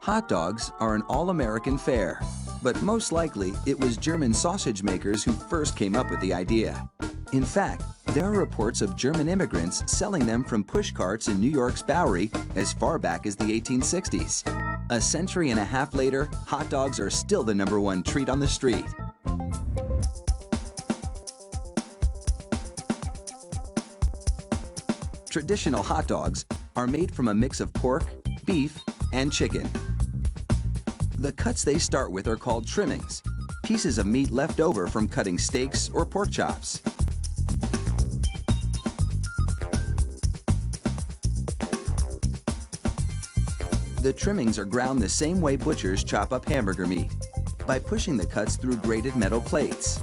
Hot dogs are an all-American fare, but most likely it was German sausage makers who first came up with the idea. In fact, there are reports of German immigrants selling them from push carts in New York's Bowery as far back as the 1860s. A century and a half later, hot dogs are still the #1 treat on the street. Traditional hot dogs are made from a mix of pork, beef, and chicken. The cuts they start with are called trimmings, pieces of meat left over from cutting steaks or pork chops. The trimmings are ground the same way butchers chop up hamburger meat, by pushing the cuts through grated metal plates.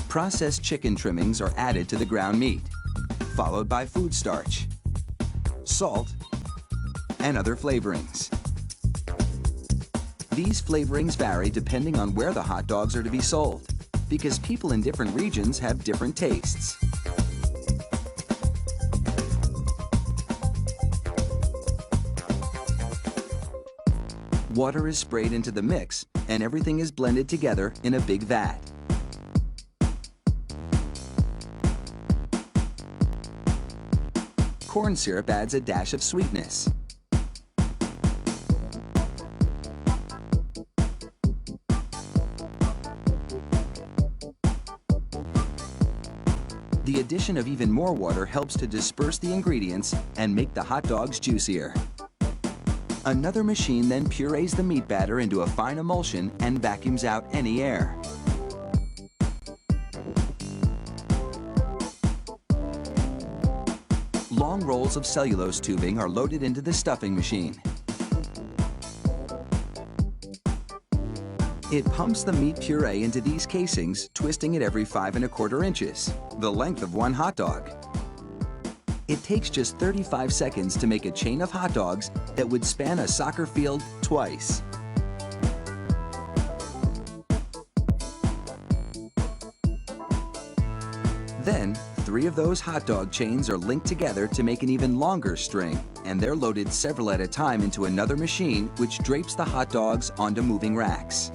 Processed chicken trimmings are added to the ground meat, followed by food starch, salt, and other flavorings. These flavorings vary depending on where the hot dogs are to be sold, because people in different regions have different tastes. Water is sprayed into the mix, and everything is blended together in a big vat. Corn syrup adds a dash of sweetness. The addition of even more water helps to disperse the ingredients and make the hot dogs juicier. Another machine then purees the meat batter into a fine emulsion and vacuums out any air. Long rolls of cellulose tubing are loaded into the stuffing machine. It pumps the meat puree into these casings, twisting it every 5 1/4 inches, the length of one hot dog. It takes just 35 seconds to make a chain of hot dogs that would span a soccer field twice. Then, 3 of those hot dog chains are linked together to make an even longer string, and they're loaded several at a time into another machine which drapes the hot dogs onto moving racks.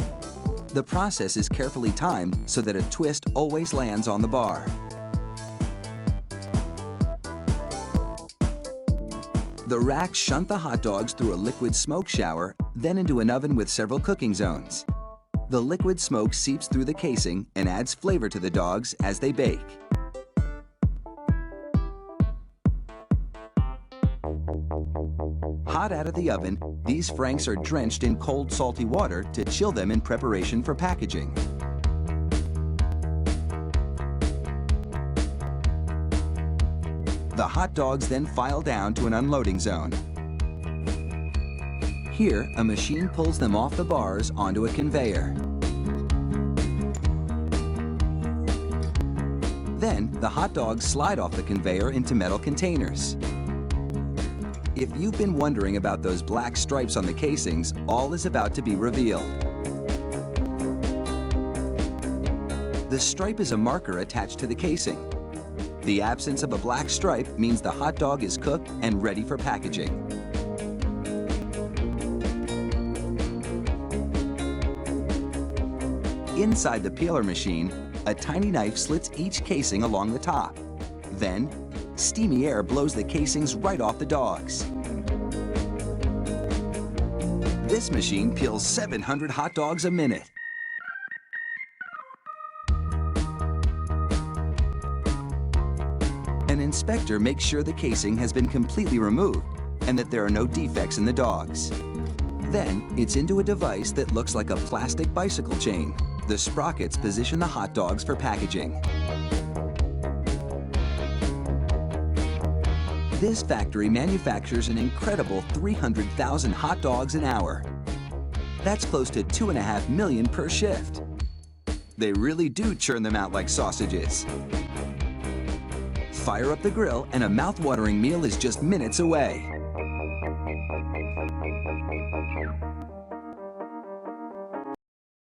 The process is carefully timed so that a twist always lands on the bar. The racks shunt the hot dogs through a liquid smoke shower, then into an oven with several cooking zones. The liquid smoke seeps through the casing and adds flavor to the dogs as they bake. Hot out of the oven, these franks are drenched in cold, salty water to chill them in preparation for packaging. The hot dogs then file down to an unloading zone. Here, a machine pulls them off the bars onto a conveyor. Then, the hot dogs slide off the conveyor into metal containers. If you've been wondering about those black stripes on the casings, all is about to be revealed. The stripe is a marker attached to the casing. The absence of a black stripe means the hot dog is cooked and ready for packaging. Inside the peeler machine, a tiny knife slits each casing along the top. Then, steamy air blows the casings right off the dogs. This machine peels 700 hot dogs a minute. An inspector makes sure the casing has been completely removed and that there are no defects in the dogs. Then, it's into a device that looks like a plastic bicycle chain. The sprockets position the hot dogs for packaging. This factory manufactures an incredible 300,000 hot dogs an hour. That's close to 2.5 million per shift. They really do churn them out like sausages. Fire up the grill and a mouth-watering meal is just minutes away.